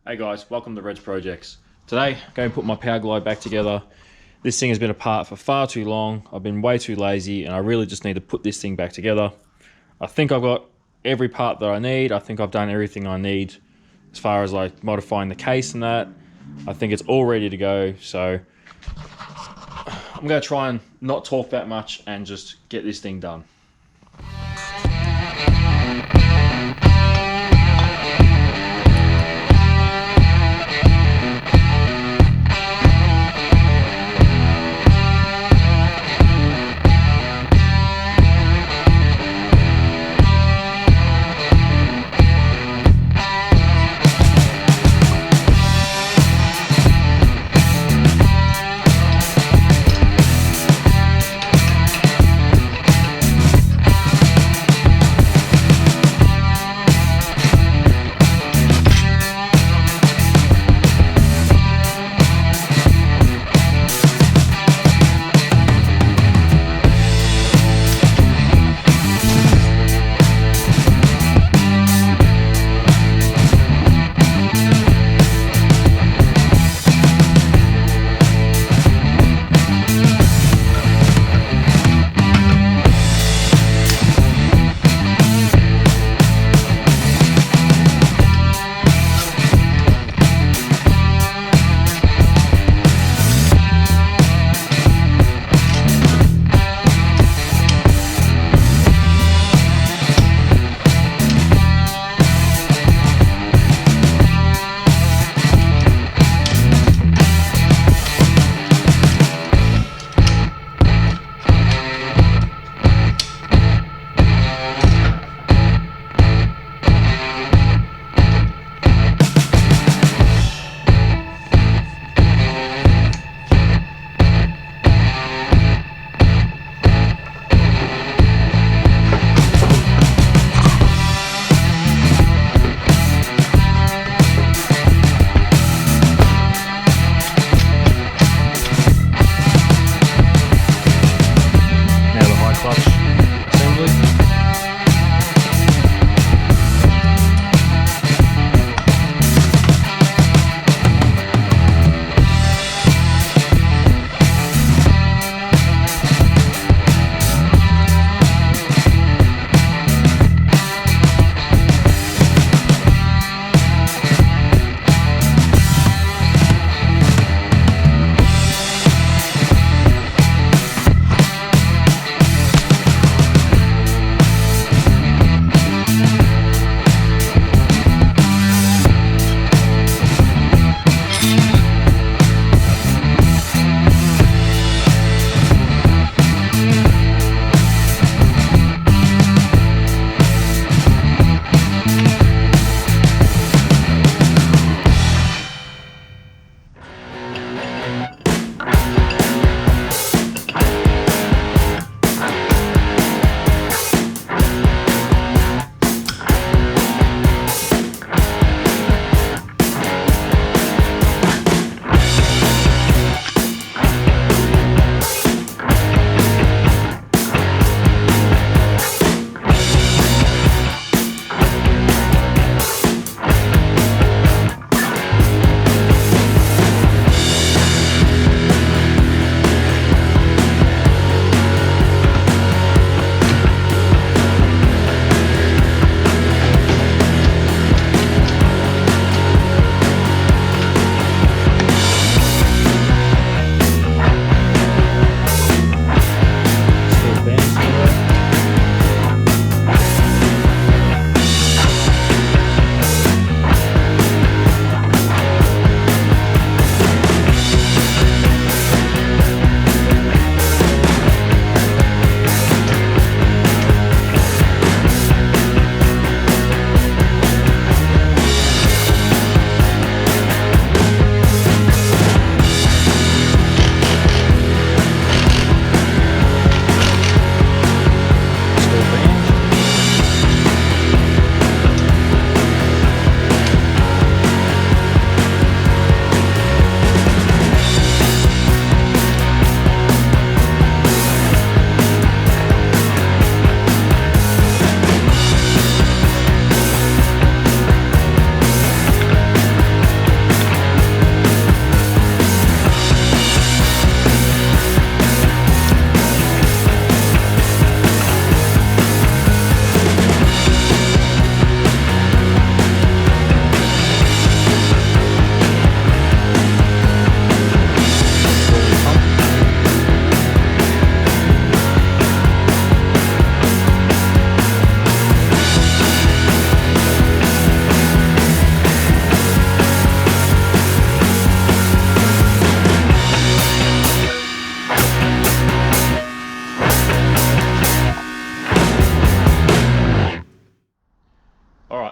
Hey guys, welcome to Red's Projects. Today, I'm going to put my PowerGlide back together. This thing has been apart for far too long. I've been way too lazy and I really just need to put this thing back together. I think I've got every part that I need. I think I've done everything I need as far as like modifying the case and that. I think it's all ready to go, so I'm going to try and not talk that much and just get this thing done.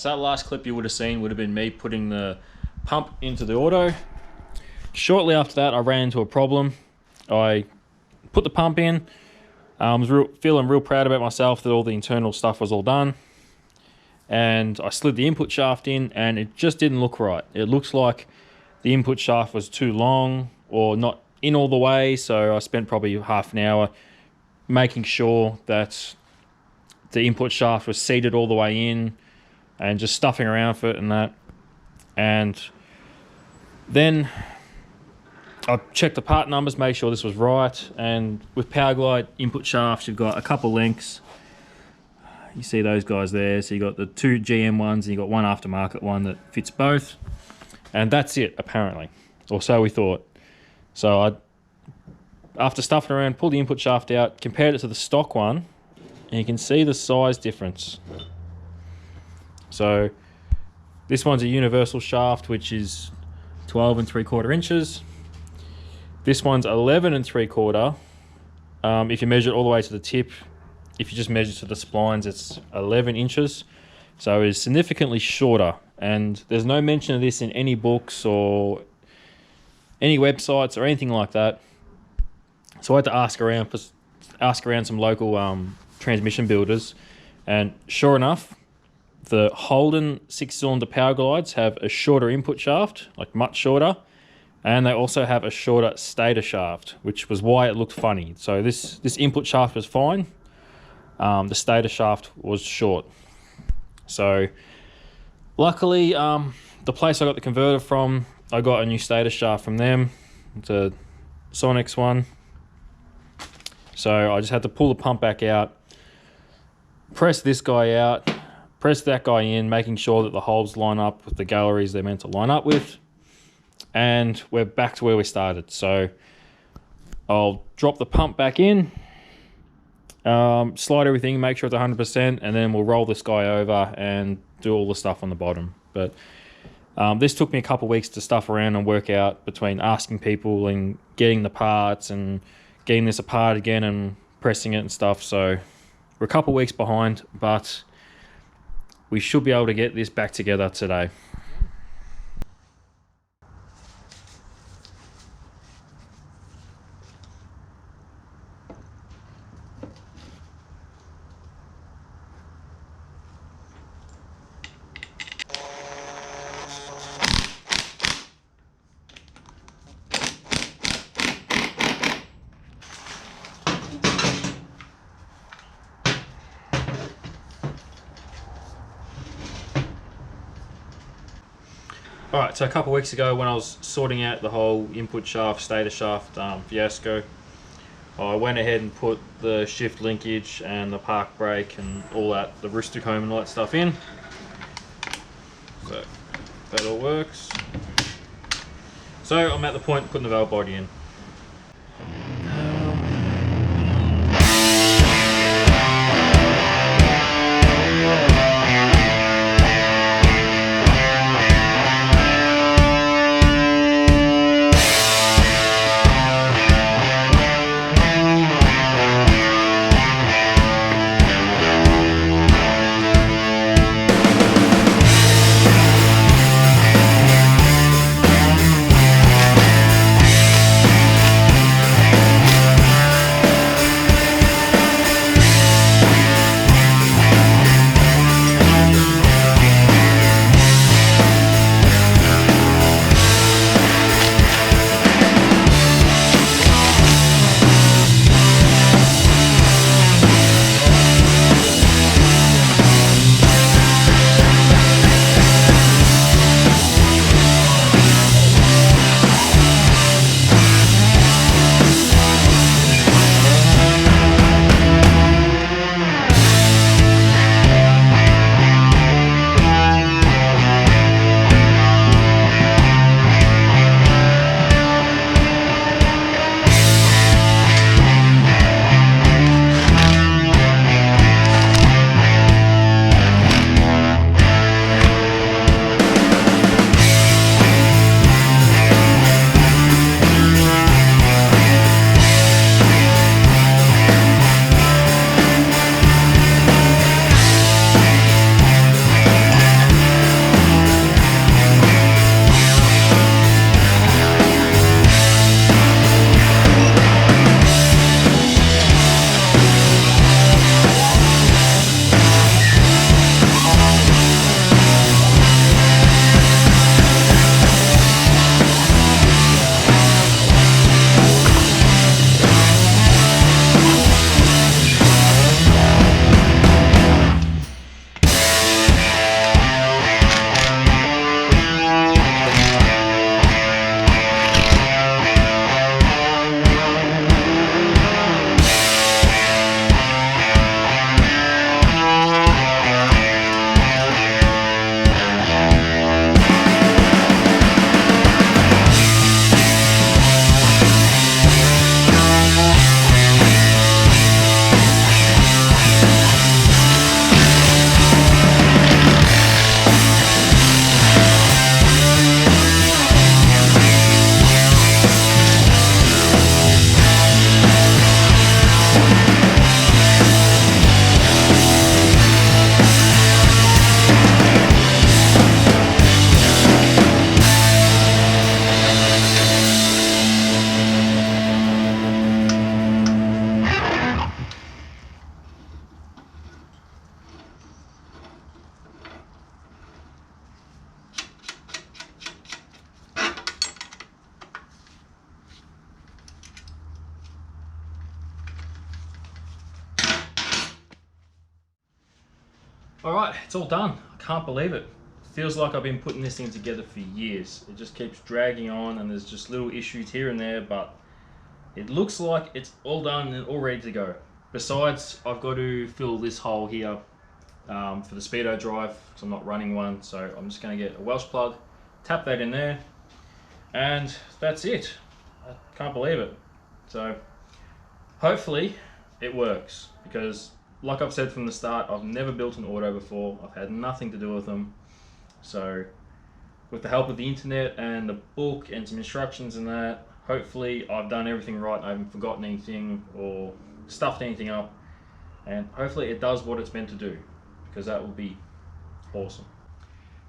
Alright, so that last clip you would have seen would have been me putting the pump into the auto. Shortly after that, I ran into a problem. I put the pump in. I was feeling real proud about myself that all the internal stuff was all done. And I slid the input shaft in, and it just didn't look right. It looks like the input shaft was too long or not in all the way, so I spent probably half an hour making sure that the input shaft was seated all the way in and just stuffing around for it and that. And then I checked the part numbers, made sure this was right. And with PowerGlide input shafts, you've got a couple links. You see those guys there. So you got the 2 GM ones and you got one aftermarket one that fits both. And that's it, apparently. Or so we thought. So I, after stuffing around, pulled the input shaft out, compared it to the stock one, and you can see the size difference. So this one's a universal shaft, which is 12 3/4 inches. This one's 11 3/4. If you measure it all the way to the tip, if you just measure to the splines, it's 11 inches. So it's significantly shorter. And there's no mention of this in any books or any websites or anything like that. So I had to ask around some local transmission builders, and sure enough, the Holden 6-cylinder PowerGlides have a shorter input shaft, like much shorter, and they also have a shorter stator shaft, which was why it looked funny. So this input shaft was fine. The stator shaft was short. So luckily, the place I got the converter from, I got a new stator shaft from them. It's a Sonex one. So I just had to pull the pump back out, press this guy out, press that guy in, making sure that the holes line up with the galleries they're meant to line up with. And we're back to where we started. So I'll drop the pump back in, slide everything, make sure it's 100%, and then we'll roll this guy over and do all the stuff on the bottom. But this took me a couple of weeks to stuff around and work out between asking people and getting the parts and getting this apart again and pressing it and stuff. So we're a couple of weeks behind, but we should be able to get this back together today. Alright, so a couple of weeks ago when I was sorting out the whole input shaft, stator shaft fiasco, I went ahead and put the shift linkage and the park brake and all that, the rooster comb and all that stuff in. So that all works. So I'm at the point of putting the valve body in. All right, it's all done. I can't believe it. Feels like I've been putting this thing together for years. It just keeps dragging on and there's just little issues here and there, but it looks like it's all done and all ready to go. Besides, I've got to fill this hole here for the speedo drive because I'm not running one, so I'm just going to get a Welsh plug, tap that in there, and that's it. I can't believe it. So hopefully it works, because like I've said from the start, I've never built an auto before. I've had nothing to do with them. So with the help of the internet and the book and some instructions and that, hopefully I've done everything right. I haven't forgotten anything or stuffed anything up, and hopefully it does what it's meant to do, because that will be awesome.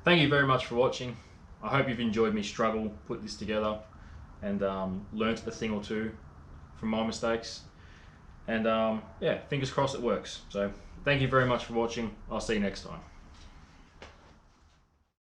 Thank you very much for watching. I hope you've enjoyed me struggle, put this together, and learnt a thing or two from my mistakes. And yeah, fingers crossed it works. So thank you very much for watching. I'll see you next time.